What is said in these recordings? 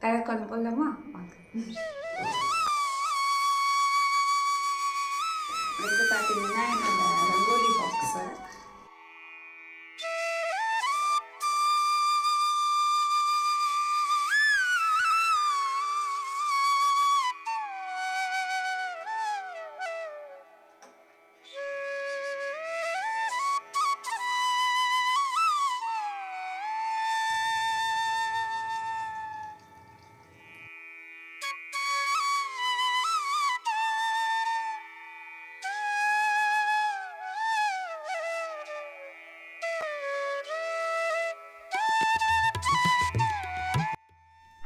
Colour போடலாமா? வாங்க. இது பார்த்தீங்கன்னா என்னோட ரங்கோலி பாக்ஸு.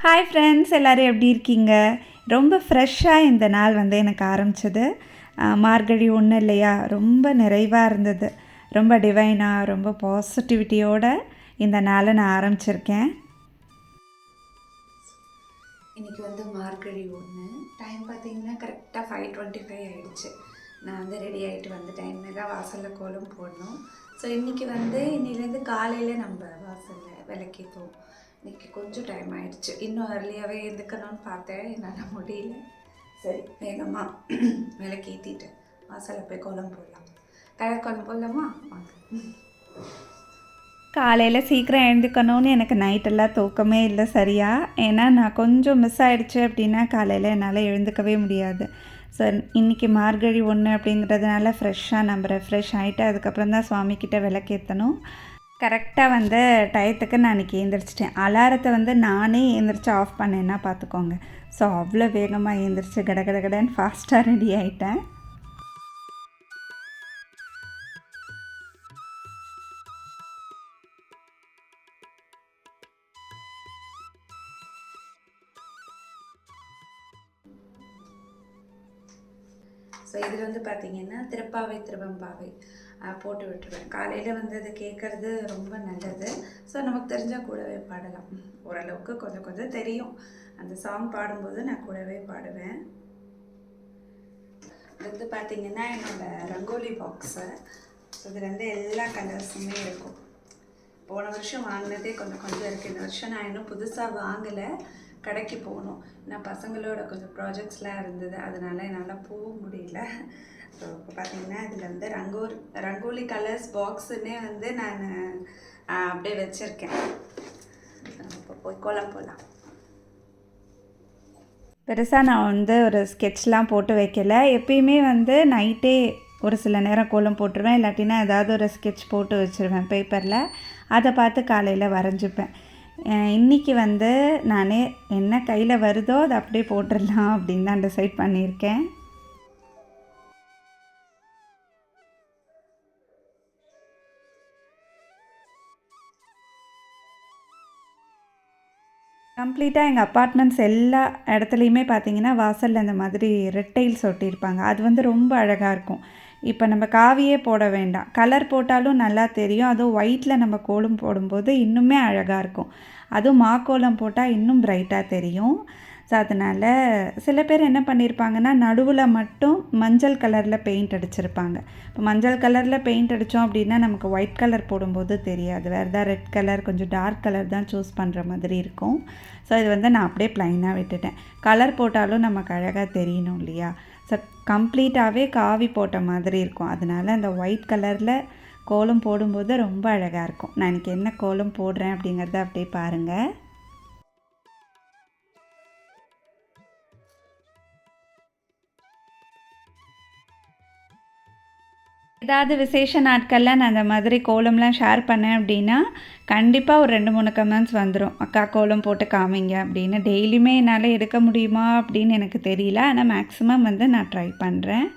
ஹாய் ஃப்ரெண்ட்ஸ், எல்லோரும் எப்படி இருக்கீங்க? ரொம்ப ஃப்ரெஷ்ஷாக இந்த நாள் வந்து எனக்கு ஆரம்பிச்சது. மார்கழி ஒன்றும் இல்லையா, ரொம்ப நிறைவாக இருந்தது. ரொம்ப டிவைனாக, ரொம்ப பாசிட்டிவிட்டியோடு இந்த நாளை நான் ஆரம்பிச்சிருக்கேன். இன்றைக்கி வந்து மார்கழி 1. டைம் பார்த்தீங்கன்னா கரெக்டாக 5:25 ஆகிடுச்சு. நான் வந்து ரெடி ஆகிட்டு வந்துட்டேன். இனிமேல் வாசலில் கோலம் போடணும். ஸோ இன்றைக்கி வந்து இன்னிலேருந்து காலையில் நம்ம வாசலில் விளக்கேற்றுவோம். இன்றைக்கி கொஞ்சம் டைம் ஆகிடுச்சு. இன்னும் அர்லியாகவே எழுந்துக்கணும்னு பார்த்தேன், என்னால் முடியல. சரி, வேகமாக விளக்கேற்றிட்டு வாசலில் போய் கோலம் போடலாம். கலர் கோலம் போடலாமா? வாங்க. காலையில் சீக்கிரம் எழுந்துக்கணும்னு எனக்கு நைட்டெல்லாம் தூக்கமே இல்லை சரியாக. ஏன்னா நான் கொஞ்சம் மிஸ் ஆகிடுச்சு அப்படின்னா காலையில் என்னால் எழுந்துக்கவே முடியாது. ஸோ இன்றைக்கி மார்கழி 1 அப்படிங்கிறதுனால ஃப்ரெஷ்ஷாக நம்ம ரெஃப்ரெஷ் ஆகிட்டு அதுக்கப்புறம் தான் சுவாமிக்கிட்ட விளக்கேற்றணும். கரெக்டாக வந்து டயத்துக்கு நான் இன்றைக்கி எழுந்திரிச்சிட்டேன். அலாரத்தை வந்து நானே எழுந்திரிச்சு ஆஃப் பண்ணேன்னா பார்த்துக்கோங்க. ஸோ அவ்வளோ வேகமாக எழுந்திரிச்சு கடகடன்னு ஃபாஸ்ட்டாக ரெடி ஆகிட்டேன். ஸோ இதில் வந்து பார்த்திங்கன்னா திருப்பாவை திருவம்பாவை போட்டு விட்டுருவேன். காலையில் வந்து அது கேட்குறது ரொம்ப நல்லது. ஸோ நமக்கு தெரிஞ்சால் கூடவே பாடலாம். ஓரளவுக்கு கொஞ்சம் கொஞ்சம் தெரியும். அந்த சாங் பாடும்போது நான் கூடவே பாடுவேன். இது வந்து பார்த்திங்கன்னா என்னோடய ரங்கோலி பாக்ஸு. ஸோ இதில் வந்து எல்லா கலர்ஸுமே இருக்கும். போன வருஷம் வாங்கினதே கொஞ்சம் கொஞ்சம் இருக்குது. இந்த வருஷம் நான் இன்னும் புதுசாக வாங்கலை. கடைக்கு போகணும். நான் பசங்களோட கொஞ்சம் ப்ராஜெக்ட்ஸ்லாம் இருந்தது, அதனால் என்னால் போக முடியல. ஸோ இப்போ பார்த்திங்கன்னா இதில் வந்து ரங்கோலி கலர்ஸ் பாக்ஸுன்னே வந்து நான் அப்படியே வச்சுருக்கேன். இப்போ போய் கோலம் போடலாம். பெருசாக நான் வந்து ஒரு ஸ்கெட்ச்லாம் போட்டு வைக்கல. எப்பயுமே வந்து நைட்டே ஒரு சில நேரம் கோலம் போட்டுருவேன். இல்லாட்டினா ஏதாவது ஒரு ஸ்கெட்ச் போட்டு வச்சுருவேன் பேப்பரில். அதை பார்த்து காலையில் வரைஞ்சிப்பேன். இன்றைக்கி வந்து நான் என்ன கையில் வருதோ அதை அப்படியே போட்டுடலாம் அப்படின்னு தான் டிசைட் பண்ணியிருக்கேன். கம்ப்ளீட்டாக எங்கள் அப்பார்ட்மெண்ட்ஸ் எல்லா இடத்துலையுமே பார்த்தீங்கன்னா வாசலில் அந்த மாதிரி ரெட் டைல்ஸ் ஒட்டியிருப்பாங்க. அது வந்து ரொம்ப அழகாக இருக்கும். இப்போ நம்ம காவியே போட வேண்டாம், கலர் போட்டாலும் நல்லா தெரியும். அதுவும் ஒயிட்டில் நம்ம கோலம் போடும்போது இன்னுமே அழகாக இருக்கும். அதுவும் மாக்கோலம் போட்டால் இன்னும் பிரைட்டாக தெரியும். ஸோ அதனால் சில பேர் என்ன பண்ணியிருப்பாங்கன்னா நடுவில் மட்டும் மஞ்சள் கலரில் பெயிண்ட் அடிச்சிருப்பாங்க. இப்போ மஞ்சள் கலரில் பெயிண்ட் அடித்தோம் அப்படின்னா நமக்கு ஒயிட் கலர் போடும்போது தெரியாது. வேறு ஏதாவது ரெட் கலர் கொஞ்சம் டார்க் கலர் தான் சூஸ் பண்ணுற மாதிரி இருக்கும். ஸோ இது வந்து நான் அப்படியே ப்ளைனாக விட்டுட்டேன். கலர் போட்டாலும் நமக்கு அழகாக தெரியணும் இல்லையா? ஸோ கம்ப்ளீட்டாகவே காவி போட்ட மாதிரி இருக்கும். அதனால் அந்த ஒயிட் கலரில் கோலம் போடும்போது ரொம்ப அழகாக இருக்கும். நான் இன்றைக்கி என்ன கோலம் போடுறேன் அப்படிங்கிறத அப்படியே பாருங்கள். ஏதாவது விசேஷ நாட்களில் நான் அந்த மாதிரி கோலம்லாம் ஷேர் பண்ணேன் அப்படின்னா கண்டிப்பாக ஒரு 2-3 கமெண்ட்ஸ் வந்துடும். அக்கா கோலம் போட்டு காமிங்க அப்படின்னு. டெய்லியுமே என்னால் எடுக்க முடியுமா அப்படின்னு எனக்கு தெரியல. ஆனால் மேக்ஸிமம் வந்து நான் ட்ரை பண்ணுறேன்.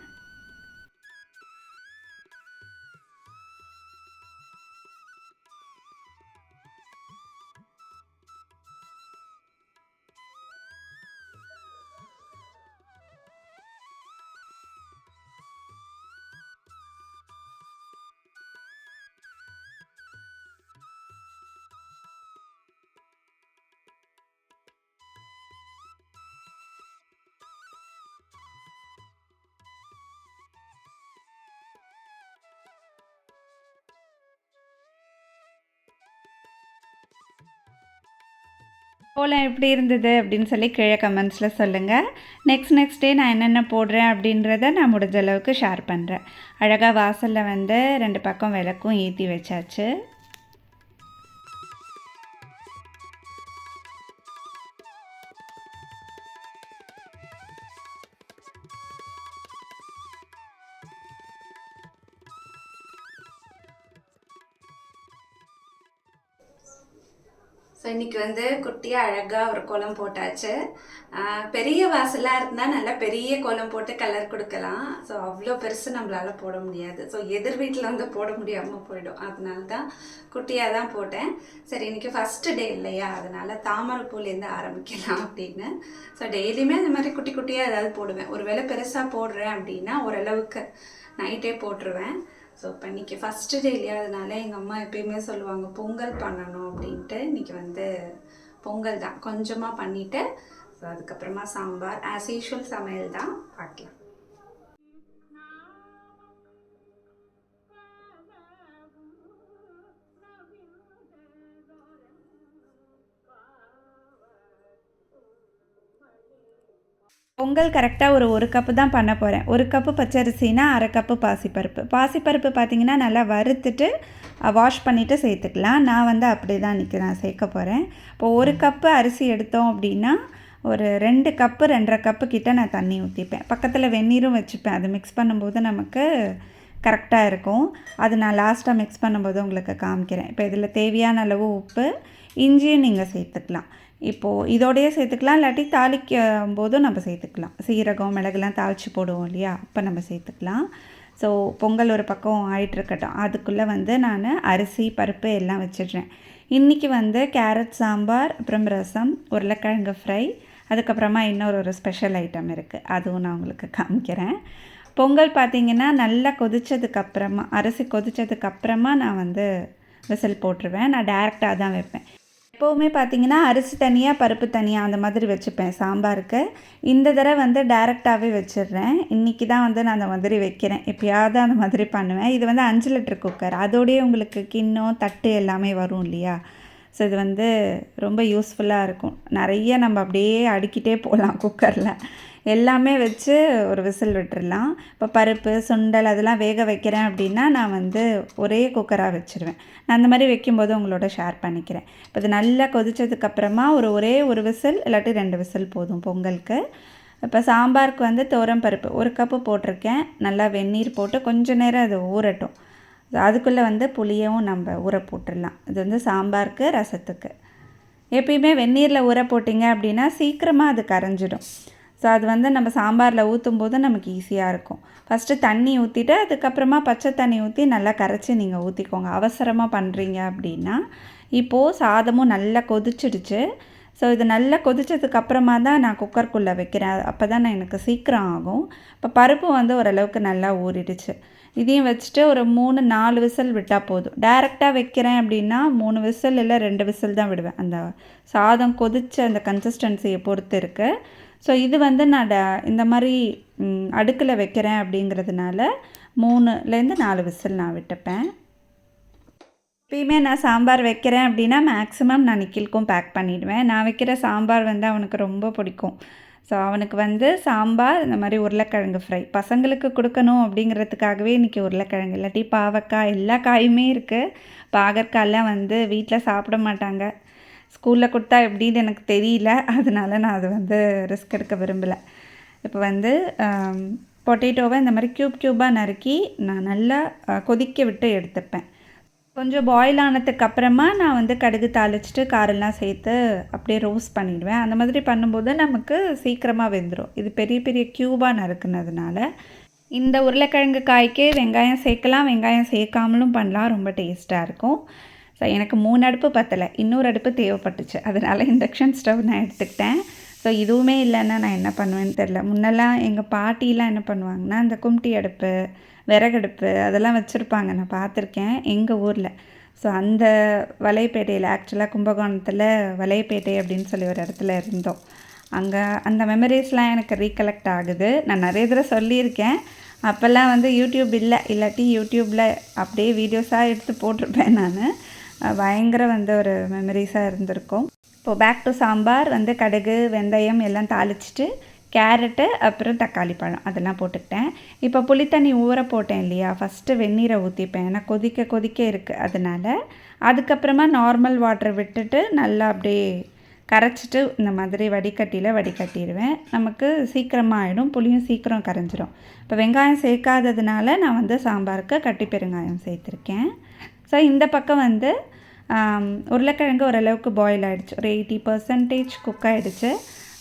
கோலம் எப்படி இருந்தது அப்படின்னு சொல்லி கீழே கமெண்ட்ஸில் சொல்லுங்கள். நெக்ஸ்ட் டே நான் என்னென்ன போடுறேன் அப்படின்றத நான் முடிஞ்ச அளவுக்கு ஷேர் பண்ணுறேன். அழகாக வாசலில் வந்து 2 பக்கம் விளக்கும் ஏற்றி வச்சாச்சு. ஸோ இன்றைக்கி வந்து குட்டியாக அழகாக ஒரு கோலம் போட்டாச்சு. பெரிய வாசலாக இருந்தால் நல்லா பெரிய கோலம் போட்டு கலர் கொடுக்கலாம். ஸோ அவ்வளோ பெருசு நம்மளால் போட முடியாது. ஸோ எதிர் வீட்டில் வந்து போட முடியாமல் போயிடும். அதனால தான் குட்டியாக தான் போட்டேன். சரி இன்றைக்கி ஃபஸ்ட்டு டே இல்லையா, அதனால் தாமரைப்பூலேருந்து ஆரம்பிக்கலாம் அப்படின்னு. ஸோ டெய்லியுமே அந்த மாதிரி குட்டி குட்டியாக ஏதாவது போடுவேன். ஒரு வேளை பெருசாக போடுறேன் அப்படின்னா ஓரளவுக்கு நைட்டே போட்டுருவேன். ஸோ இப்போ இன்றைக்கி ஃபஸ்ட்டு டே இல்லையா, அதனால எங்கள் அம்மா எப்பயுமே சொல்லுவாங்க பொங்கல் பண்ணணும் அப்படின்ட்டு. இன்றைக்கி வந்து பொங்கல் தான் கொஞ்சமாக பண்ணிவிட்டு, ஸோ அதுக்கப்புறமா சாம்பார் ஆஸ் யூஷுவல் சமையல் தான் பார்க்கலாம். பொங்கல் கரெக்டாக ஒரு கப்பு தான் பண்ண போகிறேன். 1 கப்பு பச்சரிசினா 1/2 கப்பு பாசிப்பருப்பு பார்த்திங்கன்னா நல்லா வறுத்துட்டு வாஷ் பண்ணிவிட்டு சேர்த்துக்கலாம். நான் வந்து அப்படி தான் இன்றைக்கி நான் சேர்க்க போகிறேன். இப்போ 1 கப்பு அரிசி எடுத்தோம் அப்படின்னா ஒரு 2 கப்பு 2.5 கப்பு கிட்ட நான் தண்ணி ஊற்றிப்பேன். பக்கத்தில் வெந்நீரும் வச்சுப்பேன். அது மிக்ஸ் பண்ணும்போது நமக்கு கரெக்டாக இருக்கும். அது நான் லாஸ்ட்டாக மிக்ஸ் பண்ணும்போது உங்களுக்கு காமிக்கிறேன். இப்போ இதில் தேவையான அளவு உப்பு, இஞ்சியும் நீங்கள் சேர்த்துக்கலாம். இப்போது இதோடையே சேர்த்துக்கலாம், இல்லாட்டி தாளிக்கும் போதும் நம்ம சேர்த்துக்கலாம். சீரகம் மிளகுலாம் தாளித்து போடுவோம் இல்லையா, அப்போ நம்ம சேர்த்துக்கலாம். ஸோ பொங்கல் ஒரு பக்கம் ஆகிட்டுருக்கட்டும். அதுக்குள்ளே வந்து நான் அரிசி பருப்பு எல்லாம் வச்சிடுறேன். இன்றைக்கி வந்து கேரட் சாம்பார், அப்புறம் ரசம், உருளைக்கிழங்கு ஃப்ரை, அதுக்கப்புறமா இன்னொரு ஸ்பெஷல் ஐட்டம் இருக்குது. அதுவும் நான் உங்களுக்கு காமிக்கிறேன். பொங்கல் பார்த்திங்கன்னா நல்லா கொதித்ததுக்கப்புறமா, அரிசி கொதித்ததுக்கப்புறமா நான் வந்து விசில் போட்டுருவேன். நான் டேரெக்டாக தான் வைப்பேன். எப்போவுமே பார்த்திங்கன்னா அரிசி தனியாக பருப்பு தனியாக அந்த மாதிரி வச்சுப்பேன் சாம்பாருக்கு. இந்த தடவை வந்து டேரெக்டாகவே வச்சிடுறேன். இன்றைக்கி தான் வந்து நான் அந்த மாதிரி வைக்கிறேன். எப்போயாவது அந்த மாதிரி பண்ணுவேன். இது வந்து 5 லிட்டர் குக்கர். அதோடய உங்களுக்கு கிண்ணம் தட்டு எல்லாமே வரும் இல்லையா. ஸோ இது வந்து ரொம்ப யூஸ்ஃபுல்லாக இருக்கும். நிறைய நம்ம அப்படியே அடுக்கிட்டே போகலாம் குக்கரில். எல்லாமே வச்சு ஒரு விசில் விட்டுடலாம். இப்போ பருப்பு சுண்டல் அதெல்லாம் வேக வைக்கிறேன் அப்படின்னா நான் வந்து ஒரே குக்கராக வச்சுருவேன். நான் அந்த மாதிரி வைக்கும்போது உங்களோட ஷேர் பண்ணிக்கிறேன். இப்போ இது நல்லா கொதித்ததுக்கப்புறமா ஒரே ஒரு விசில் இல்லாட்டி 2 விசில் போதும் பொங்கலுக்கு. இப்போ சாம்பாருக்கு வந்து துவரம் பருப்பு 1 கப்பு போட்டிருக்கேன். நல்லா வெந்நீர் போட்டு கொஞ்சம் நேரம் அது ஊறட்டும். அதுக்குள்ளே வந்து புளியவும் நம்ம ஊற போட்டுடலாம். இது வந்து சாம்பாருக்கு ரசத்துக்கு. எப்பயுமே வெந்நீரில் ஊற போட்டிங்க அப்படின்னா சீக்கிரமாக அது கரைஞ்சிடும். ஸோ அது வந்து நம்ம சாம்பாரில் ஊற்றும் போது நமக்கு ஈஸியாக இருக்கும். ஃபஸ்ட்டு தண்ணி ஊற்றிட்டு அதுக்கப்புறமா பச்சை தண்ணி ஊற்றி நல்லா கரைச்சி நீங்கள் ஊற்றிக்கோங்க. அவசரமாக பண்ணுறீங்க அப்படின்னா. இப்போது சாதமும் நல்லா கொதிச்சிடுச்சு. ஸோ இது நல்லா கொதித்ததுக்கப்புறமா தான் நான் குக்கருக்குள்ளே வைக்கிறேன். அப்போ தான் எனக்கு சீக்கிரம் ஆகும். இப்போ பருப்பு வந்து ஓரளவுக்கு நல்லா ஊறிடுச்சு. இதையும் வச்சுட்டு ஒரு 3-4 விசில் விட்டால் போதும். டைரெக்டாக வைக்கிறேன் அப்படின்னா 3 விசில் இல்லை 2 விசில் தான் விடுவேன். அந்த சாதம் கொதித்த அந்த கன்சிஸ்டன்சியை பொறுத்து இருக்குது. ஸோ இது வந்து நான் இந்த மாதிரி அடுக்கில் வைக்கிறேன் அப்படிங்கிறதுனால 3-4 விசில் நான் விட்டுப்பேன். எப்பயுமே நான் சாம்பார் வைக்கிறேன் அப்படின்னா மேக்ஸிமம் நான் நிக்கிலுக்கும் பேக் பண்ணிவிடுவேன். நான் வைக்கிற சாம்பார் வந்து அவனுக்கு ரொம்ப பிடிக்கும். ஸோ அவனுக்கு வந்து சாம்பார் இந்த மாதிரி உருளைக்கிழங்கு ஃப்ரை பசங்களுக்கு கொடுக்கணும் அப்படிங்கிறதுக்காகவே இன்றைக்கி உருளைக்கிழங்கு இல்லாட்டி பாவக்காய் எல்லா காயுமே இருக்குது. பாகற்காயெல்லாம் வந்து வீட்டில் சாப்பிட மாட்டாங்க. ஸ்கூலில் கொடுத்தா எப்படின்னு எனக்கு தெரியல. அதனால நான் அது வந்து ரிஸ்க் எடுக்க விரும்பலை. இப்போ வந்து பொட்டேட்டோவை இந்த மாதிரி க்யூபாக நறுக்கி நான் நல்லா கொதிக்க விட்டு எடுத்துப்பேன். கொஞ்சம் பாயில் ஆனதுக்கப்புறமா நான் வந்து கடுகு தாளிச்சிட்டு காரெல்லாம் சேர்த்து அப்படியே ரோஸ்ட் பண்ணிவிடுவேன். அந்த மாதிரி பண்ணும்போது நமக்கு சீக்கிரமாக வெந்துடும். இது பெரிய பெரிய க்யூபாக நறுக்குனதுனால. இந்த உருளைக்கிழங்கு காய்க்கு வெங்காயம் சேர்க்கலாம், வெங்காயம் சேர்க்காமலும் பண்ணலாம். ரொம்ப டேஸ்ட்டாக இருக்கும். ஸோ எனக்கு 3 அடுப்பு பத்தலை, இன்னொரு அடுப்பு தேவைப்பட்டுச்சு. அதனால் இண்டக்ஷன் ஸ்டவ் நான் எடுத்துக்கிட்டேன். ஸோ இதுவுமே இல்லைன்னா நான் என்ன பண்ணுவேன்னு தெரில. முன்னெல்லாம் எங்கள் பாட்டிலாம் என்ன பண்ணுவாங்கன்னா இந்த கும்டி அடுப்பு, விறகடுப்பு அதெல்லாம் வச்சுருப்பாங்க. நான் பார்த்துருக்கேன் எங்கள் ஊரில். ஸோ அந்த வலைப்பேட்டையில் ஆக்சுவலாக கும்பகோணத்தில் வலைப்பேட்டை அப்படின்னு சொல்லி ஒரு இடத்துல இருந்தோம். அங்கே அந்த மெமரிஸ்லாம் எனக்கு ரீகலெக்ட் ஆகுது. நான் நிறைய தடவை சொல்லியிருக்கேன். அப்போல்லாம் வந்து யூடியூப் இல்லாட்டி யூடியூப்பில் அப்படியே வீடியோஸாக எடுத்து போட்டிருப்பேன் நான். பயங்கர வந்து ஒரு மெமரிஸாக இருந்திருக்கும். இப்போது பேக் டு சாம்பார் வந்து கடுகு வெந்தயம் எல்லாம் தாளிச்சிட்டு கேரட்டு அப்புறம் தக்காளி பழம் அதெல்லாம் போட்டுக்கிட்டேன். இப்போ புளித்தண்ணி ஊற போட்டேன் இல்லையா, ஃபஸ்ட்டு வெந்நீரை ஊற்றிப்பேன். ஏன்னா கொதிக்க இருக்குது அதனால். அதுக்கப்புறமா நார்மல் வாட்டரை விட்டுட்டு நல்லா அப்படியே கரைச்சிட்டு இந்த மாதிரி வடிகட்டிடுவேன். நமக்கு சீக்கிரமாக ஆகிடும், புளியும் சீக்கிரம் கரைஞ்சிரும். இப்போ வெங்காயம் சேர்க்காததுனால நான் வந்து சாம்பாருக்கு கட்டி பெருங்காயம் சேர்த்துருக்கேன். ஸோ இந்த பக்கம் வந்து உருளைக்கிழங்கு ஓரளவுக்கு பாயில் ஆகிடுச்சு, ஒரு 80% குக் ஆகிடுச்சு.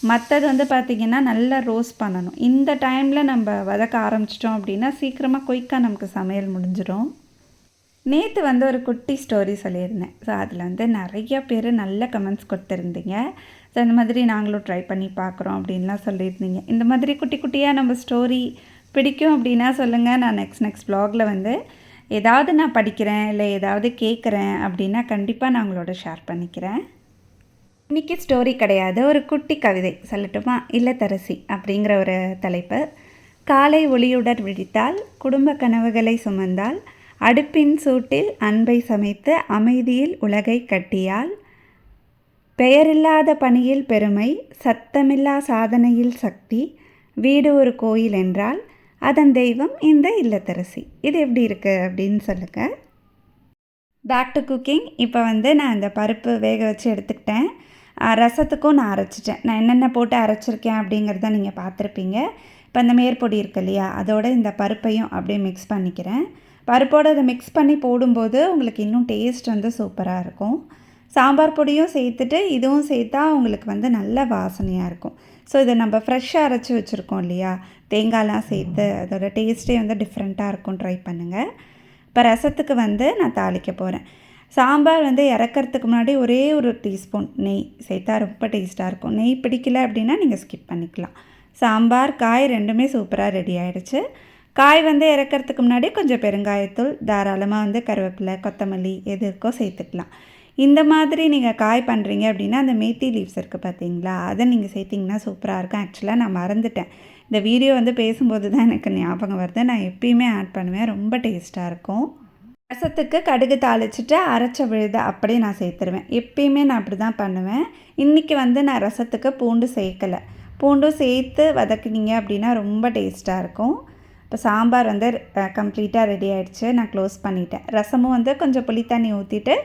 மற்றது வந்து பார்த்திங்கன்னா நல்லா ரோஸ்ட் பண்ணணும். இந்த டைமில் நம்ம வதக்க ஆரம்பிச்சிட்டோம் அப்படின்னா சீக்கிரமாக குயிக்காக நமக்கு சமையல் முடிஞ்சிடும். நேற்று வந்து ஒரு குட்டி ஸ்டோரி சொல்லியிருந்தேன். ஸோ அதில் வந்து நிறைய பேர் நல்ல கமெண்ட்ஸ் கொடுத்துருந்தீங்க. ஸோ இந்த மாதிரி நாங்களும் ட்ரை பண்ணி பார்க்குறோம் அப்படின்லாம் சொல்லியிருந்தீங்க. இந்த மாதிரி குட்டி குட்டியாக நம்ம ஸ்டோரி பிடிக்கும் அப்படின்னா சொல்லுங்கள். நான் நெக்ஸ்ட் வ்ளாகில் வந்து ஏதாவது நான் படிக்கிறேன் இல்லை ஏதாவது கேட்குறேன் அப்படின்னா கண்டிப்பாக நான் உங்களோட ஷேர் பண்ணிக்கிறேன். இன்றைக்கி ஸ்டோரி கிடையாது, ஒரு குட்டி கவிதை சொல்லட்டுமா? இல்லத்தரசி அப்படிங்கிற ஒரு தலைப்பு. காலை ஒளியுடன் விழித்தால், குடும்ப கனவுகளை சுமந்தால், அடுப்பின் சூட்டில் அன்பை சமைத்து அமைதியில் உலகை கட்டியால், பெயரில்லாத பணியில் பெருமை, சத்தமில்லா சாதனையில் சக்தி, வீடு ஒரு கோயில் என்றால் அதன் தெய்வம் இந்த இல்லத்தரசி. இது எப்படி இருக்குது அப்படின்னு சொல்லுங்கள். Back to cooking. இப்போ வந்து நான் இந்த பருப்பு வேக வச்சு எடுத்துக்கிட்டேன். ரசத்துக்கும் நான் அரைச்சிட்டேன். நான் என்னென்ன போட்டு அரைச்சிருக்கேன் அப்படிங்கிறத நீங்கள் பார்த்துருப்பீங்க. இப்போ அந்த மேற்பொடி இருக்கு இல்லையா, அதோடு இந்த பருப்பையும் அப்படியே மிக்ஸ் பண்ணிக்கிறேன். பருப்போடு அதை மிக்ஸ் பண்ணி போடும்போது உங்களுக்கு இன்னும் டேஸ்ட் வந்து சூப்பராக இருக்கும். சாம்பார் பொடியும் சேர்த்துட்டு இதுவும் சேர்த்தா உங்களுக்கு வந்து நல்ல வாசனையாக இருக்கும். ஸோ இதை நம்ம ஃப்ரெஷ்ஷாக அரைச்சி வச்சுருக்கோம் இல்லையா, தேங்காய்லாம் சேர்த்து, அதோட டேஸ்ட்டே வந்து டிஃப்ரெண்ட்டாக இருக்கும். ட்ரை பண்ணுங்கள். இப்போ ரசத்துக்கு வந்து நான் தாளிக்க போகிறேன். சாம்பார் வந்து இறக்கிறதுக்கு முன்னாடி ஒரே ஒரு டீஸ்பூன் நெய் சேர்த்தா ரொம்ப டேஸ்ட்டாக இருக்கும். நெய் பிடிக்கல அப்படின்னா நீங்கள் ஸ்கிப் பண்ணிக்கலாம். சாம்பார் காய் ரெண்டுமே சூப்பராக ரெடி ஆகிடுச்சு. காய் வந்து இறக்கிறதுக்கு முன்னாடி கொஞ்சம் பெருங்காயத்தூள், தாராளமாக வந்து கருவேப்பிலை கொத்தமல்லி எது இருக்கோ சேர்த்துக்கலாம். இந்த மாதிரி நீங்கள் காய் பண்ணுறீங்க அப்படின்னா அந்த மேத்தி லீவ்ஸ் இருக்குது பார்த்தீங்களா, அதை நீங்கள் சேர்த்திங்கன்னா சூப்பராக இருக்கும். ஆக்சுவலாக நான் மறந்துட்டேன், இந்த வீடியோ வந்து பேசும்போது தான் எனக்கு ஞாபகம் வருது. நான் எப்பயுமே ஆட் பண்ணுவேன், ரொம்ப டேஸ்ட்டாக இருக்கும். ரசத்துக்கு கடுகு தாளிச்சிட்டு அரைச்ச விழுதை அப்படியே நான் சேர்த்துருவேன். எப்பயுமே நான் அப்படி தான் பண்ணுவேன். இன்றைக்கி வந்து நான் ரசத்துக்கு பூண்டு சேர்க்கலை. பூண்டும் சேர்த்து வதக்குனீங்க அப்படின்னா ரொம்ப டேஸ்ட்டாக இருக்கும். இப்போ சாம்பார் வந்து கம்ப்ளீட்டாக ரெடி ஆகிடுச்சு. நான் க்ளோஸ் பண்ணிட்டேன். ரசமும் வந்து கொஞ்சம் புளித்தண்ணி ஊற்றிட்டு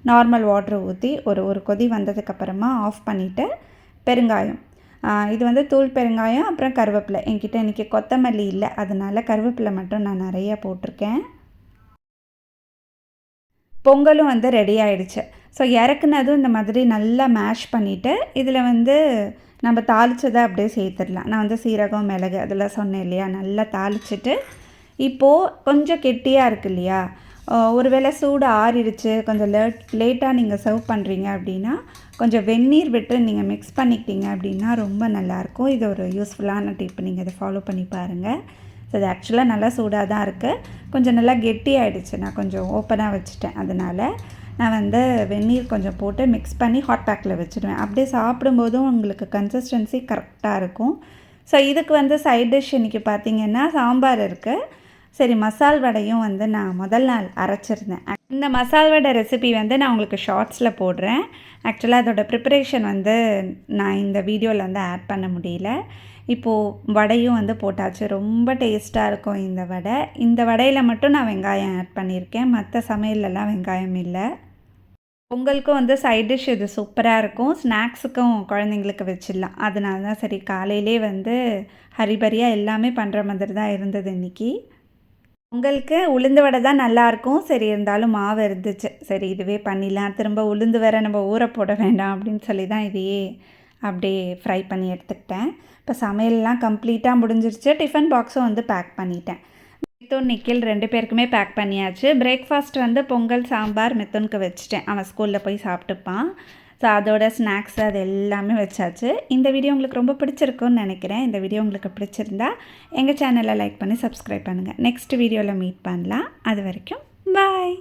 நார்மல் வாட்ரு ஊற்றி ஒரு கொதி வந்ததுக்கப்புறமா ஆஃப் பண்ணிவிட்டு பெருங்காயம், இது வந்து தூள் பெருங்காயம், அப்புறம் கருவேப்பிலை. என்கிட்ட இன்றைக்கி கொத்தமல்லி இல்லை, அதனால் கருவேப்பிலை மட்டும் நான் நிறையா போட்டிருக்கேன். பொங்கலும் வந்து ரெடி ஆகிடுச்சு. ஸோ இறக்குனதும் இந்த மாதிரி நல்லா மேஷ் பண்ணிவிட்டு இதில் வந்து நம்ம தாளித்ததை அப்படியே சேர்த்துடலாம். நான் வந்து சீரகம் மிளகு அதெல்லாம் சொன்னேன் இல்லையா, நல்லா தாளிச்சிட்டு இப்போது கொஞ்சம் கெட்டியாக இருக்குது இல்லையா, ஒருவேளை சூடு ஆறிடுச்சு, கொஞ்சம் லேட்டாக நீங்கள் சர்வ் பண்ணுறீங்க அப்படின்னா கொஞ்சம் வெந்நீர் விட்டு நீங்கள் மிக்ஸ் பண்ணிக்கிட்டீங்க அப்படின்னா ரொம்ப நல்லாயிருக்கும். இது ஒரு யூஸ்ஃபுல்லான டிப், நீங்கள் இதை ஃபாலோ பண்ணி பாருங்கள். ஸோ இது ஆக்சுவலாக நல்லா சூடாக தான் இருக்குது, கொஞ்சம் நல்லா கெட்டி ஆகிடுச்சு. நான் கொஞ்சம் ஓப்பனாக வச்சுட்டேன், அதனால் நான் வந்து வெந்நீர் கொஞ்சம் போட்டு மிக்ஸ் பண்ணி ஹாட் பேக்கில் வச்சுடுவேன். அப்படியே சாப்பிடும்போதும் உங்களுக்கு கன்சிஸ்டன்சி கரெக்டாக இருக்கும். ஸோ இதுக்கு வந்து சைட் டிஷ் இன்றைக்கி பார்த்திங்கன்னா சாம்பார் இருக்குது. சரி, மசால் வடையும் வந்து நான் முதல் நாள் அரைச்சிருந்தேன். இந்த மசால் வடை ரெசிபி வந்து நான் உங்களுக்கு ஷார்ட்ஸில் போடுறேன். ஆக்சுவலாக அதோட ப்ரிப்பரேஷன் வந்து நான் இந்த வீடியோவில் வந்து ஆட் பண்ண முடியல. இப்போது வடையும் வந்து போட்டாச்சு. ரொம்ப டேஸ்ட்டாக இருக்கும் இந்த வடை. இந்த வடையில் மட்டும் நான் வெங்காயம் ஆட் பண்ணியிருக்கேன், மற்ற சமையலெல்லாம் வெங்காயம் இல்லை. பொங்கலுக்கும் வந்து சைட் டிஷ் இது சூப்பராக இருக்கும். ஸ்நாக்ஸுக்கும் குழந்தைங்களுக்கு வச்சிடலாம். அதனால தான் சரி காலையிலே வந்து ஹரிபரியாக எல்லாமே பண்ணுற மாதிரி தான் இருந்தது இன்றைக்கி. பொங்கலுக்கு உளுந்து வடை தான் நல்லாயிருக்கும். சரி, இருந்தாலும் மாவு இருந்துச்சு, சரி இதுவே பண்ணிடலாம். திரும்ப உளுந்து வேற நம்ம ஊற போட வேண்டாம் அப்படின்னு சொல்லி தான் இதையே அப்படியே ஃப்ரை பண்ணி எடுத்துக்கிட்டேன். இப்போ சமையல்லாம் கம்ப்ளீட்டாக முடிஞ்சிருச்சு. டிஃபன் பாக்ஸும் வந்து பேக் பண்ணிட்டேன். மித்துன் நிக்கில் 2 பேருக்குமே பேக் பண்ணியாச்சு. பிரேக்ஃபாஸ்ட் வந்து பொங்கல் சாம்பார் மித்துனுக்கு வச்சுட்டேன், அவன் ஸ்கூலில் போய் சாப்பிட்டுப்பான். ஸோ அதோட ஸ்நாக்ஸ் அது எல்லாமே வச்சாச்சு. இந்த வீடியோ உங்களுக்கு ரொம்ப பிடிச்சிருக்குன்னு நினைக்கிறேன். இந்த வீடியோ உங்களுக்கு பிடிச்சிருந்தா எங்கள் சேனலை லைக் பண்ணி சப்ஸ்கிரைப் பண்ணுங்கள். நெக்ஸ்ட் வீடியோவில் மீட் பண்ணலாம். அது வரைக்கும் பாய்.